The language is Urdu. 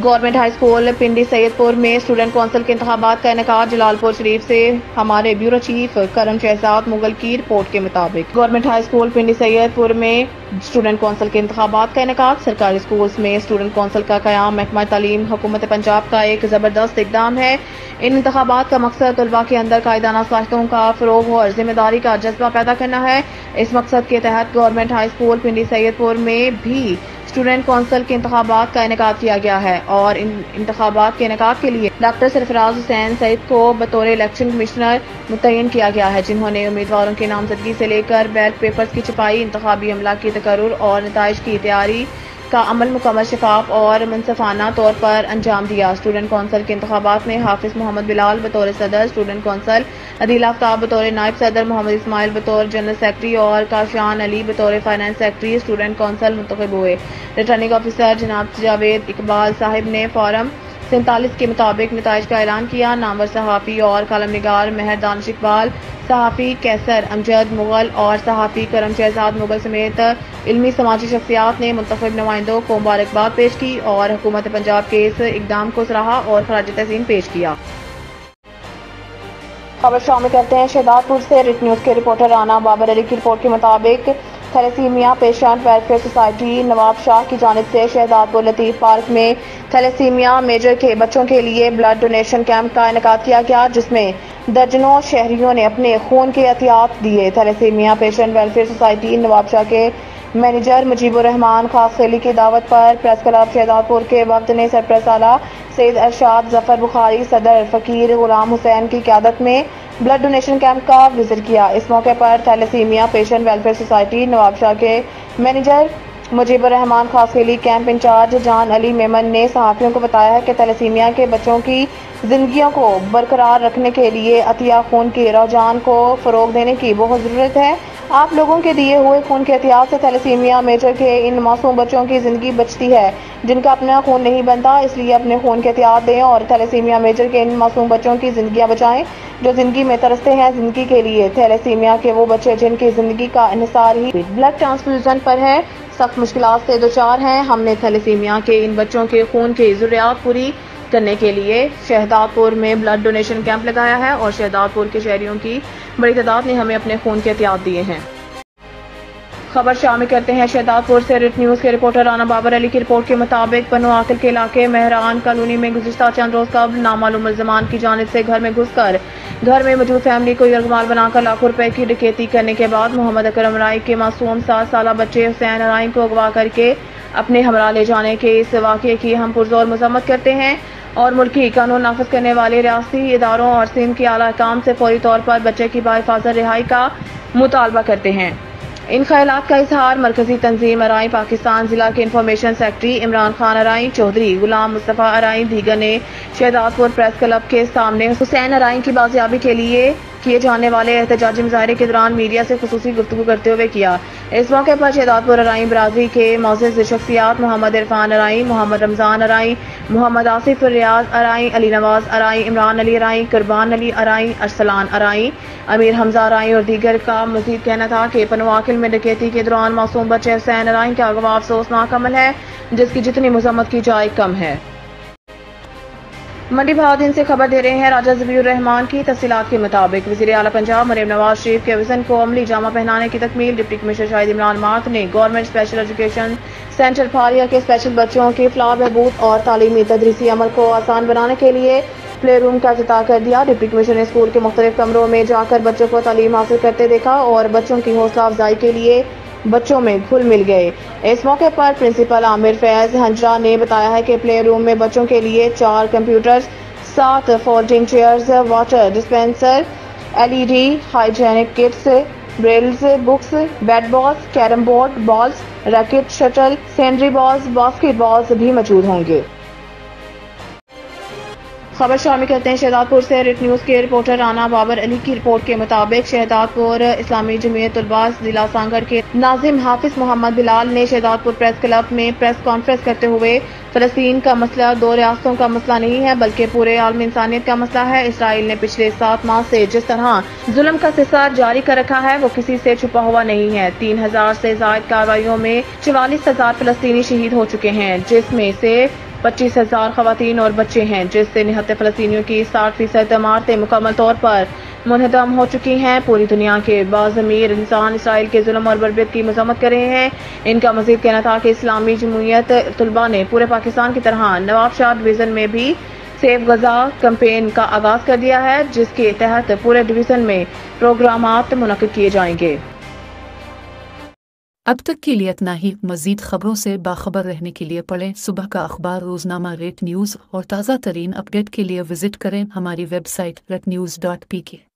گورنمنٹ ہائی اسکول پنڈی سیدپور میں اسٹوڈنٹ کونسل کے انتخابات کا انعقاد۔ جلال پور شریف سے ہمارے بیورو چیف کرم شہزاد مغل کی رپورٹ کے مطابق گورنمنٹ ہائی اسکول پنڈی سیدپور میں اسٹوڈنٹ کونسل کے انتخابات کا انعقاد۔ سرکاری اسکولز میں اسٹوڈنٹ کونسل کا قیام محکمہ تعلیم حکومت پنجاب کا ایک زبردست اقدام ہے۔ ان انتخابات کا مقصد طلباء کے اندر قائدانہ صلاحیتوں کا فروغ اور ذمہ داری کا جذبہ پیدا کرنا ہے۔ اس مقصد کے تحت گورنمنٹ ہائی اسکول پنڈی سیدپور میں بھی اسٹوڈنٹ کونسل کے انتخابات کا انعقاد کیا گیا ہے اور ان انتخابات کے انعقاد کے لیے ڈاکٹر سرفراز حسین سعید کو بطور الیکشن کمشنر متعین کیا گیا ہے، جنہوں نے امیدواروں کی نامزدگی سے لے کر بیلٹ پیپرز کی چھپائی، انتخابی عملہ کی تقرر اور نتائج کی تیاری کا عمل مکمل شفاف اور منصفانہ طور پر انجام دیا۔ اسٹوڈنٹ کونسل کے انتخابات میں حافظ محمد بلال بطور صدر، اسٹوڈنٹ کونسل عدیل آفتاب بطور نائب صدر، محمد اسماعیل بطور جنرل سیکرٹری اور کاشان علی بطور فائنانس سیکرٹری اسٹوڈنٹ کونسل منتخب ہوئے۔ ریٹرننگ آفیسر جناب جاوید اقبال صاحب نے فارم 47 کے مطابق نتائج کا اعلان کیا۔ نامور صحافی اور کالم نگار مہر دانش اقبال، صحافی کیسر امجد مغل اور صحافی کرم شہزاد مغل سمیت علمی سماجی شخصیات نے منتخب نمائندوں کو مبارکباد پیش کی اور حکومت پنجاب کے اس اقدام کو سراہا اور خراج تحسین پیش کیا۔ خبر شامل کرتے ہیں شہزاد پور سے۔ ریٹ نیوز کے رپورٹر رانا بابر علی کی رپورٹ کے مطابق تھیلیسیمیا پیشنٹ ویلفیئر سوسائٹی نواب شاہ کی جانب سے شہزاد پور لطیف پارک میں تھیلیسیمیا میجر کے بچوں کے لیے بلڈ ڈونیشن کیمپ کا انعقاد کیا گیا، جس میں درجنوں شہریوں نے اپنے خون کے عطیات دیے۔ تھیلیسیمیا پیشنٹ ویلفیئر سوسائٹی نواب شاہ کے مینیجر مجیب الرحمان خاص خیلی کی دعوت پر پریس کلب شہزاد پور کے وفد نے سرپرست اعلیٰ سید ارشاد ظفر بخاری صدر فقیر غلام حسین کی قیادت میں بلڈ ڈونیشن کیمپ کا وزٹ کیا۔ اس موقع پر تھیلیسیمیا پیشنٹ ویلفیئر سوسائٹی نواب شاہ کے مینیجر مجیب الرحمان خاص خیلی کیمپ انچارج جان علی میمن نے صحافیوں کو بتایا ہے کہ تھیلیسیمیا کے بچوں کی زندگیوں کو برقرار رکھنے کے لیے عطیہ خون کے رجحان کو فروغ دینے کی بہت ضرورت ہے۔ آپ لوگوں کے دیے ہوئے خون کے عطیات سے تھیلیسیمیا میجر کے ان معصوم بچوں کی زندگی بچتی ہے جن کا اپنا خون نہیں بنتا، اس لیے اپنے خون کے عطیات دیں اور تھیلیسیمیا میجر کے ان معصوم بچوں کی زندگیاں بچائیں جو زندگی میں ترستے ہیں زندگی کے لیے۔ تھیلیسیمیا کے وہ بچے جن کی زندگی کا انحصار ہی بلڈ ٹرانسفیوژن پر ہے سخت مشکلات سے دوچار ہیں۔ ہم نے تھیلیسیمیا کے ان بچوں کے خون کی ضروریات پوری کرنے کے لیے شہزاد پور میں بلڈ ڈونیشن کیمپ لگایا ہے اور شہزاد پور کے شہریوں کی بڑی تعداد نے ہمیں اپنے خون کے عطیات دیے ہیں۔ خبر شامل کرتے ہیں شہزاد پور سے۔ ریٹ نیوز کے رپورٹر رانا بابر علی کی رپورٹ کے مطابق بنو عاقل کے علاقے مہران کالونی میں گزشتہ چند روز قبل نامعلوم ملزمان کی جانب سے گھر میں گھس کر گھر میں موجود فیملی کو یرغمال بنا کر لاکھوں روپے کی ڈکیتی کرنے کے بعد محمد اکرم رائی کے معصوم 7 سالہ بچے حسین رائی کو اغوا کر کے اپنے ہمراہ لے جانے کے اس واقعے کی ہم پرزور مذمت کرتے ہیں اور ملکی قانون نافذ کرنے والے ریاستی اداروں اور سندھ کے اعلیٰ حکام سے فوری طور پر بچے کی باحفاظت رہائی کا مطالبہ کرتے ہیں۔ ان خیالات کا اظہار مرکزی تنظیم ارائیں پاکستان ضلع کے انفارمیشن سیکرٹری عمران خان ارائیں چودھری، غلام مصطفیٰ ارائیں دیگر نے شہزاد پور پریس کلب کے سامنے حسین ارائیں کی بازیابی کے لیے کیے جانے والے احتجاجی مظاہرے کے دوران میڈیا سے خصوصی گفتگو کرتے ہوئے کیا۔ اس موقع پر شہزاد پور ارائیں برادری کے معزز شخصیات محمد عرفان ارائیں، محمد رمضان ارائیں، محمد آصف ریاض ارائیں، علی نواز ارائیں، عمران علی ارائیں، قربان علی ارائیں، ارسلان ارائیں، امیر حمزہ ارائیں اور دیگر کا مزید کہنا تھا کہ بنو عاقل میں ڈکیتی کے دوران معصوم بچے حسین ارائیں کا اغوا افسوسناک عمل ہے جس کی جتنی مذمت کی جائے کم ہے۔ منڈی بہادین سے خبر دے رہے ہیں راجہ ظفیر الرحمان کی تفصیلات کے مطابق وزیر اعلیٰ پنجاب مریم نواز شریف کے وژن کو عملی جامہ پہنانے کی تکمیل ڈپٹی کمشنر شاہد عمران مارت نے گورنمنٹ اسپیشل ایجوکیشن سینٹر پھاڑیا کے اسپیشل بچوں کی فلاح بہبود اور تعلیمی تدریسی عمل کو آسان بنانے کے لیے پلے روم کا افتتاح کر دیا۔ ڈپٹی کمشنر نے اسکول کے مختلف کمروں میں جا کر بچوں کو تعلیم حاصل کرتے دیکھا اور بچوں کی حوصلہ افزائی کے لیے بچوں میں گھل مل گئے۔ اس موقع پر پرنسپل عامر فیض ہنجرا نے بتایا ہے کہ پلے روم میں بچوں کے لیے 4 computers, 7 folding chairs, water dispenser, LED hygienic kits, Braille's books, bat balls, carrom board balls, racket, shuttle, sundry balls, basket balls بھی موجود ہوں گے۔ خبر شامل کرتے ہیں شہزاد پور سے۔ ریٹ نیوز کے رپورٹر رانا بابر علی کی رپورٹ کے مطابق شہزاد پور اسلامی جمعیت طلباء ضلع سانگڑ کے ناظم حافظ محمد بلال نے شہزاد پور پریس کلب میں پریس کانفرنس کرتے ہوئے فلسطین کا مسئلہ 2 ریاستوں کا مسئلہ نہیں ہے بلکہ پورے عالم انسانیت کا مسئلہ ہے۔ اسرائیل نے پچھلے 7 ماہ سے جس طرح ظلم کا سلسلہ جاری کر رکھا ہے وہ کسی سے چھپا ہوا نہیں ہے۔ 3000 سے زائد کارروائیوں میں 44,000 فلسطینی شہید ہو چکے ہیں جس میں سے 25,000 خواتین اور بچے ہیں، جس سے نہتے فلسطینیوں کی 60% عمارتیں مکمل طور پر منہدم ہو چکی ہیں۔ پوری دنیا کے باضمیر انسان اسرائیل کے ظلم اور بربریت کی مذمت کر رہے ہیں۔ ان کا مزید کہنا تھا کہ اسلامی جمہوریت طلبہ نے پورے پاکستان کی طرح نواب شاہ ڈویژن میں بھی سیو غزہ کیمپین کا آغاز کر دیا ہے، جس کے تحت پورے ڈویژن میں پروگرامات منعقد کیے جائیں گے۔ اب تک کے لیے اتنا ہی۔ مزید خبروں سے باخبر رہنے کے لیے پڑھیں صبح کا اخبار، روزنامہ ریٹ نیوز، اور تازہ ترین اپڈیٹ کے لیے وزٹ کریں ہماری ویب سائٹ retnews.pk۔